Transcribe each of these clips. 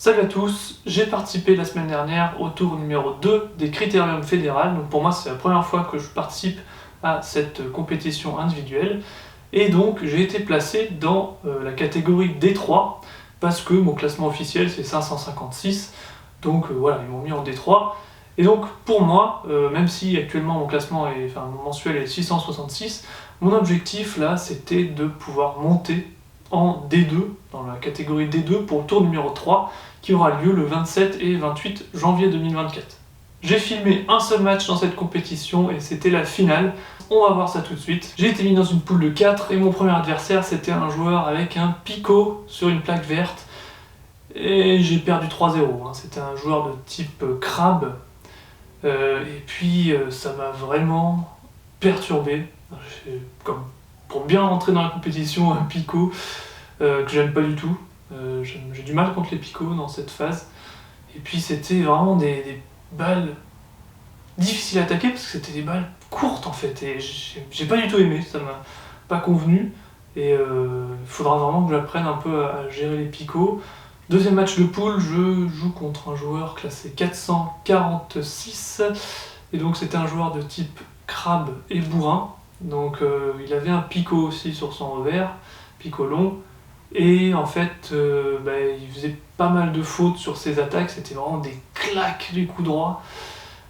Salut à tous, j'ai participé la semaine dernière au tour numéro 2 des Critérium fédéral, donc pour moi c'est la première fois que je participe à cette compétition individuelle, et donc j'ai été placé dans la catégorie D3, parce que mon classement officiel c'est 556, donc voilà, ils m'ont mis en D3, et donc pour moi, même si actuellement mon classement est, mon mensuel est 666, mon objectif là c'était de pouvoir monter en D2, dans la catégorie D2 pour le tour numéro 3, qui aura lieu le 27 et 28 janvier 2024. J'ai filmé un seul match dans cette compétition et c'était la finale. On va voir ça tout de suite. J'ai été mis dans une poule de 4 et mon premier adversaire c'était un joueur avec un Pico sur une plaque verte. Et j'ai perdu 3-0. C'était un joueur de type crabe. Et puis ça m'a vraiment perturbé. Comme pour bien rentrer dans la compétition, un Pico que j'aime pas du tout. J'ai du mal contre les picots dans cette phase. Et puis c'était vraiment des balles difficiles à attaquer parce que c'était des balles courtes en fait. Et j'ai pas du tout aimé, ça m'a pas convenu. Et il faudra vraiment que j'apprenne un peu à gérer les picots. Deuxième match de poule, je joue contre un joueur classé 446. Et donc c'était un joueur de type crabe et bourrin. Donc il avait un picot aussi sur son revers, picot long. Et en fait, il faisait pas mal de fautes sur ses attaques, c'était vraiment des claques du coup droit.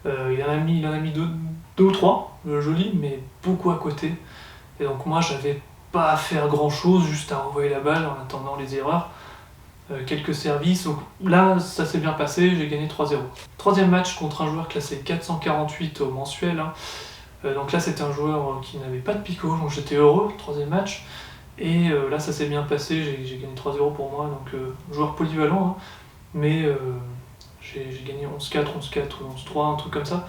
Il en a mis deux ou trois, jolis, mais beaucoup à côté. Et donc moi, j'avais pas à faire grand chose, juste à envoyer la balle en attendant les erreurs. Quelques services, donc là, ça s'est bien passé, j'ai gagné 3-0. Troisième match contre un joueur classé 448 au mensuel. Donc là, c'était un joueur qui n'avait pas de picot, donc j'étais heureux, troisième match. Et là ça s'est bien passé, j'ai gagné 3-0 pour moi, donc joueur polyvalent, mais j'ai gagné 11-4, 11-4, 11-3, un truc comme ça.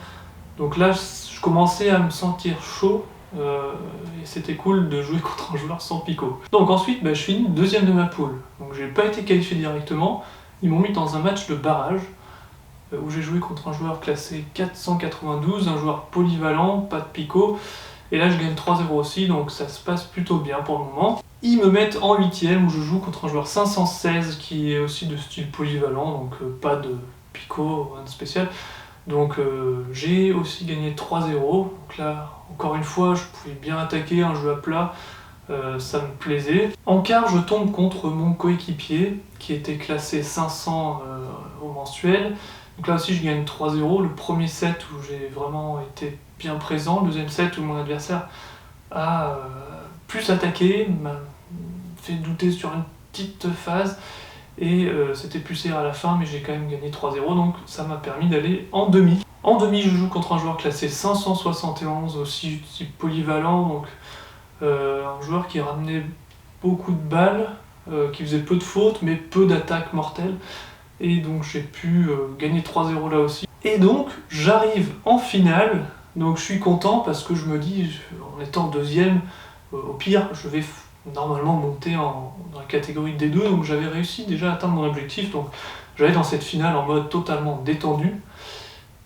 Donc là je commençais à me sentir chaud, et c'était cool de jouer contre un joueur sans picot. Donc ensuite je finis deuxième de ma poule, donc j'ai pas été qualifié directement, ils m'ont mis dans un match de barrage, où j'ai joué contre un joueur classé 492, un joueur polyvalent, pas de picot. Et là je gagne 3-0 aussi, donc ça se passe plutôt bien pour le moment. Ils me mettent en 8ème où je joue contre un joueur 516 qui est aussi de style polyvalent, donc pas de picot, rien de spécial. Donc j'ai aussi gagné 3-0, donc là encore une fois je pouvais bien attaquer un jeu à plat, ça me plaisait. En quart je tombe contre mon coéquipier qui était classé 500 au mensuel. Donc là aussi je gagne 3-0, le premier set où j'ai vraiment été bien présent, le deuxième set où mon adversaire a plus attaqué, m'a fait douter sur une petite phase, et c'était plus serré à la fin, mais j'ai quand même gagné 3-0, donc ça m'a permis d'aller en demi. En demi je joue contre un joueur classé 571, aussi type polyvalent, donc un joueur qui ramenait beaucoup de balles, qui faisait peu de fautes, mais peu d'attaques mortelles. Et donc j'ai pu gagner 3-0 là aussi. Et donc j'arrive en finale, donc je suis content parce que je me dis, en étant deuxième, au pire je vais normalement monter dans la catégorie D2, donc j'avais réussi déjà à atteindre mon objectif, donc j'allais dans cette finale en mode totalement détendu.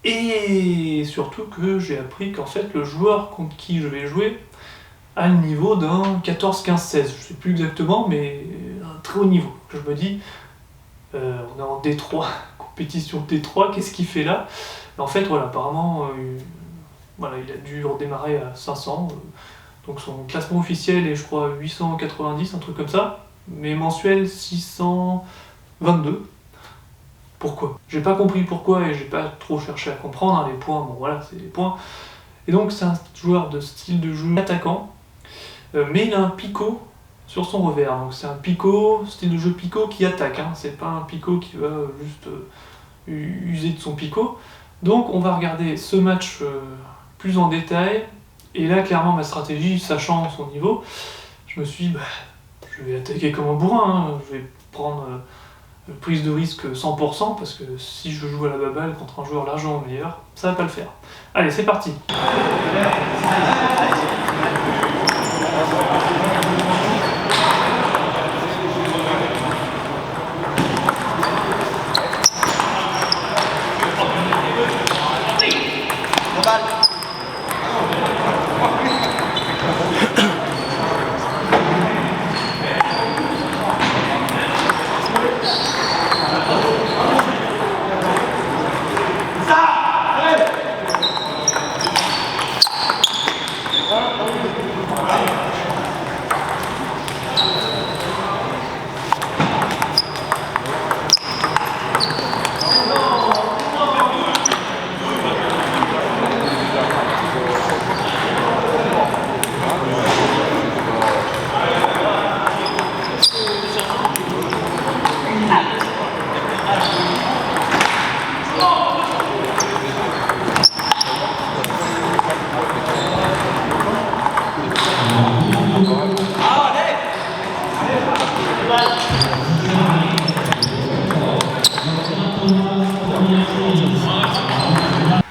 Et surtout que j'ai appris qu'en fait le joueur contre qui je vais jouer a le niveau d'un 14-15-16, je sais plus exactement, mais un très haut niveau. Je me dis, on est en D3, compétition D3, qu'est-ce qu'il fait là? En fait, voilà, apparemment, il a dû redémarrer à 500, donc son classement officiel est, je crois, 890, un truc comme ça, mais mensuel 622. Pourquoi? J'ai pas compris pourquoi et j'ai pas trop cherché à comprendre, les points, bon voilà, c'est les points. Et donc, c'est un joueur de style de jeu attaquant, mais il a un picot sur son revers, donc c'est un picot, style de jeu picot qui attaque, c'est pas un picot qui va juste user de son picot. Donc on va regarder ce match plus en détail, et là clairement ma stratégie, sachant son niveau, je me suis dit, je vais attaquer comme un bourrin, je vais prendre prise de risque 100%, parce que si je joue à la baballe contre un joueur largement meilleur, ça va pas le faire. Allez, c'est parti.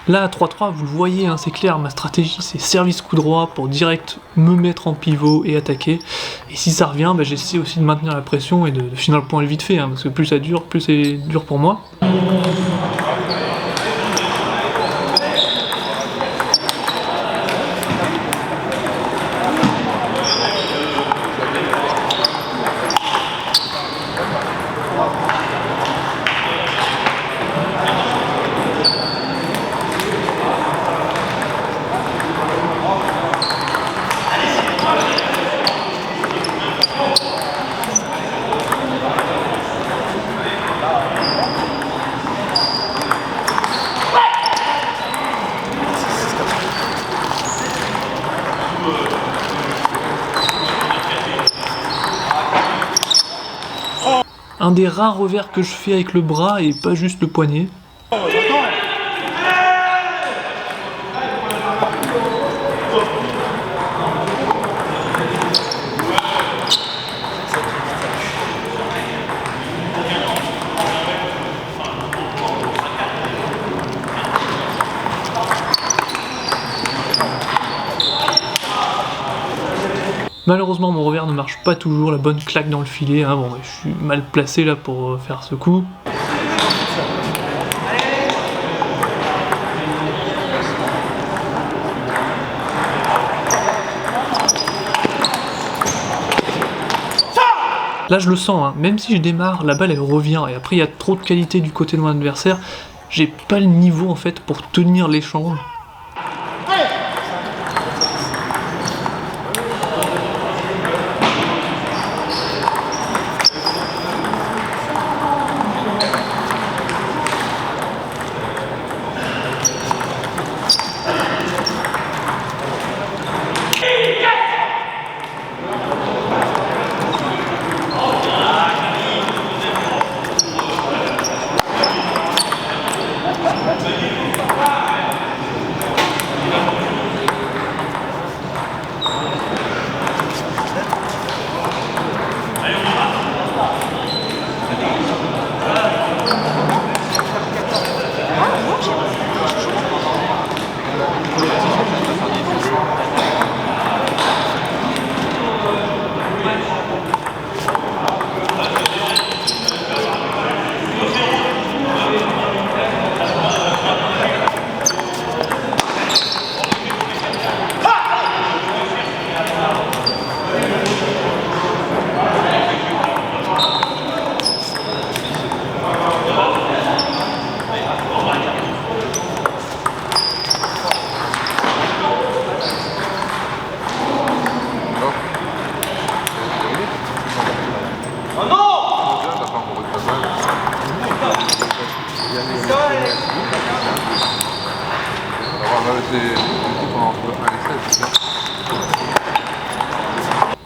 Là, à 3-3, vous le voyez, hein, c'est clair, ma stratégie c'est service coup droit pour direct me mettre en pivot et attaquer. Et si ça revient, bah, j'essaie aussi de maintenir la pression et de finir le point vite fait, hein, parce que plus ça dure, plus c'est dur pour moi. Un des rares revers que je fais avec le bras et pas juste le poignet. Malheureusement mon revers ne marche pas toujours, la bonne claque dans le filet, hein. Bon, je suis mal placé là pour faire ce coup. Là je le sens, hein. Même si je démarre, la balle elle revient et après il y a trop de qualité du côté de mon adversaire, j'ai pas le niveau en fait pour tenir l'échange.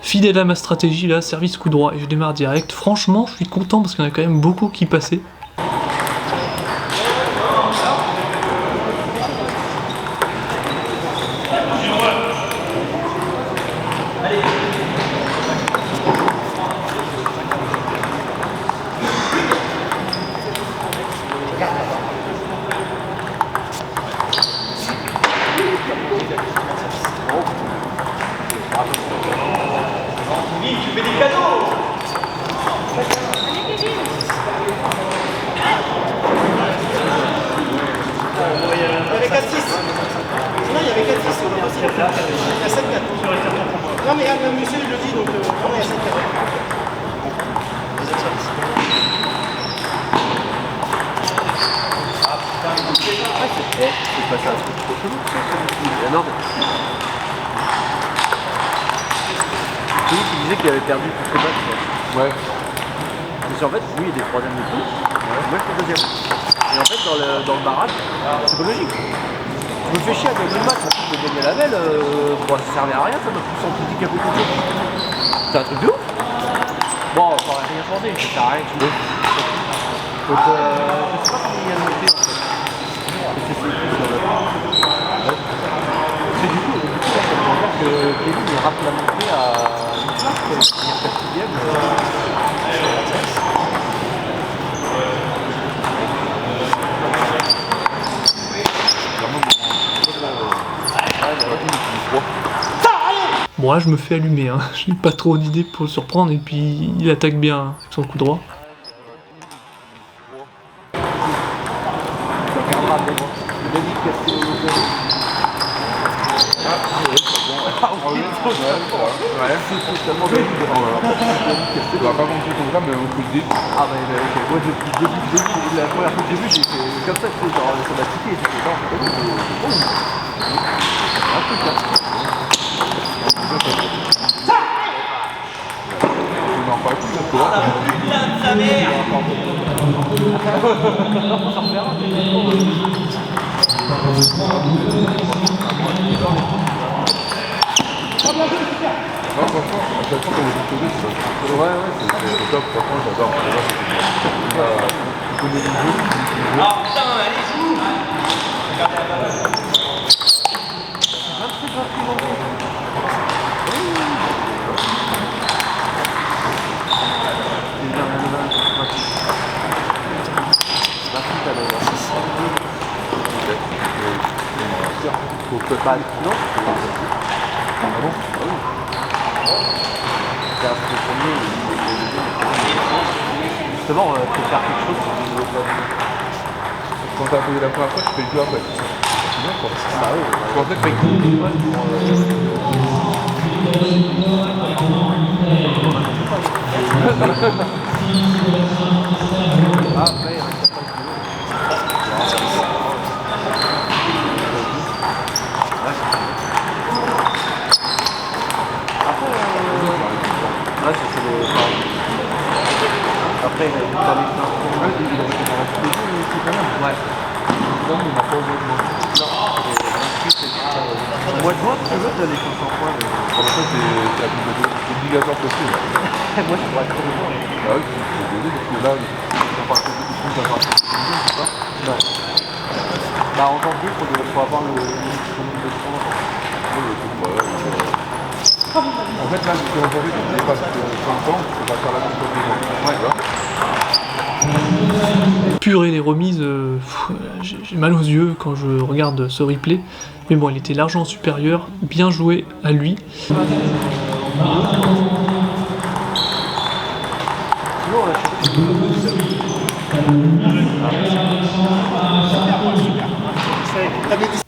Fidèle à ma stratégie là, service coup droit et je démarre direct. Franchement, je suis content parce qu'il y en a quand même beaucoup qui passaient. Tu fais des cadeaux. Il y avait 4-6. Non, il y avait 4-6. Il y a 7-4. Non, mais le monsieur il le dit, donc non, il y a 7-4. C'est pas ça, c'est trop chelou. Non, mais... C'est lui qui disait qu'il avait perdu tous ses matchs. Ouais. Parce qu'en fait, lui il est troisième du coup, moi je suis deuxième. Et en fait, dans le barrage, c'est pas logique. Je me fais chier à gagner le match, en plus de gagner la belle, ça servait à rien, ça m'a poussé en critique à côté de ça. C'est un truc de ouf. Bon, ça aurait rien changé, ça sert à rien que je me... Donc, je sais pas comment il y a le noté en fait. C'est du coup, ça veut dire que Kevin il rate la montée à une place, il y a 4e. Vraiment Bon là je me fais allumer, hein. J'ai pas trop d'idées pour le surprendre et puis il attaque bien avec son coup droit. Tu vas pas compter comme ça, mais on peut le dire. Ah bah ok, moi depuis le début, la première fois que j'ai vu, j'ai fait comme ça, tu sais, genre ça m'a tiqué, j'ai fait non, c'est bon, un truc là. On en parle plus, toi. Putain de sa mère! Non, franchement, à chaque fois qu'on vous dit c'est c'est top, franchement, j'adore. Tu connais le jeu, Ah putain, allez-y! faut peut-être Bah non, Ah bon c'est un peu premier, justement, faut faire quelque chose pour que je Quand t'as payé la première fois, tu payes plus après. C'est bien quoi. Bah oui, Je pensais que t'avais payé une fois après, ouais, c'est le... Après, il a les il aurait été dans la tous les jours, mais c'est quand même. Ouais. Non, il m'a pas augmenté. Non. Au mois de juin, tu veux, t'as les 500 points. En fait, c'est obligatoire possible. Moi, je pourrais être très bon. Ah oui, c'est désolé, parce que là, on parle de beaucoup de choses à part. C'est ça? Non. Bah, en janvier, il faut avoir le nombre de points. En fait, là, si aujourd'hui tu dépasses 5 ans, tu vas faire la même chose. Ouais, Purée, les remises, j'ai mal aux yeux quand je regarde ce replay. Mais bon, il était largement supérieur, bien joué à lui. Sinon, on l'a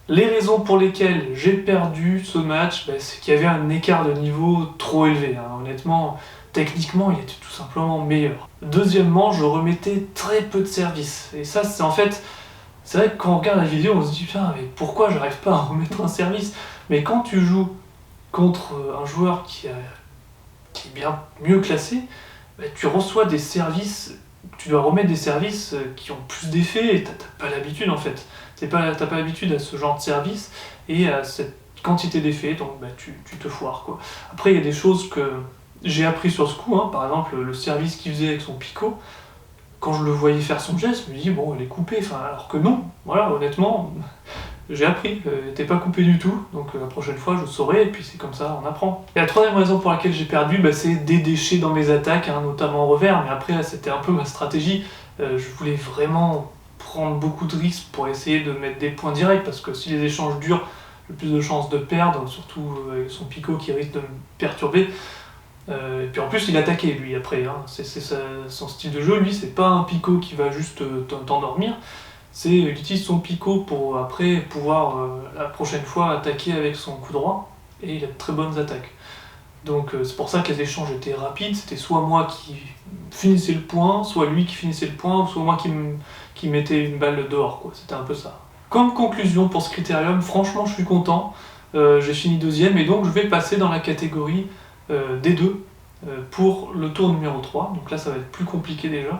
Les raisons pour lesquelles j'ai perdu ce match, c'est qu'il y avait un écart de niveau trop élevé. Hein. Honnêtement, techniquement, il était tout simplement meilleur. Deuxièmement, je remettais très peu de services. Et ça, c'est en fait... C'est vrai que quand on regarde la vidéo, on se dit « Putain, mais pourquoi j'arrive pas à remettre un service ?» Mais quand tu joues contre un joueur qui est bien mieux classé, tu reçois des services... Tu dois remettre des services qui ont plus d'effet et t'as pas l'habitude en fait. T'as pas l'habitude à ce genre de service et à cette quantité d'effets, donc tu te foires quoi. Après il y a des choses que j'ai appris sur ce coup, hein. Par exemple le service qu'il faisait avec son picot, quand je le voyais faire son geste, je me dis bon il est coupé, alors que non, voilà honnêtement, j'ai appris, il n'était pas coupé du tout, donc la prochaine fois je saurai et puis c'est comme ça, on apprend. Et la troisième raison pour laquelle j'ai perdu, c'est des déchets dans mes attaques, hein, notamment en revers, mais après c'était un peu ma stratégie, je voulais vraiment prendre beaucoup de risques pour essayer de mettre des points directs, parce que si les échanges durent, j'ai plus de chances de perdre, surtout avec son picot qui risque de me perturber. Et puis en plus il attaquait lui après, hein. C'est son style de jeu, lui c'est pas un picot qui va juste t'endormir, il utilise son picot pour après pouvoir la prochaine fois attaquer avec son coup droit, et il a de très bonnes attaques. Donc c'est pour ça que les échanges étaient rapides, c'était soit moi qui finissais le point, soit lui qui finissait le point, ou soit moi qui mettais une balle dehors, quoi. C'était un peu ça. Comme conclusion pour ce critérium, franchement je suis content, j'ai fini deuxième, et donc je vais passer dans la catégorie des deux pour le tour numéro 3, donc là ça va être plus compliqué déjà,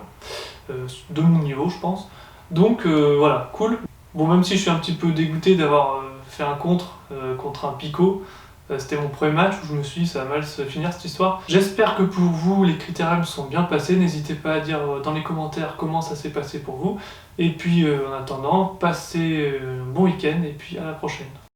de mon niveau je pense. Donc voilà, cool. Bon, même si je suis un petit peu dégoûté d'avoir fait un contre un picot, c'était mon premier match où je me suis dit ça va mal se finir cette histoire. J'espère que pour vous les critériums sont bien passés, n'hésitez pas à dire dans les commentaires comment ça s'est passé pour vous. Et puis en attendant, passez un bon week-end et puis à la prochaine.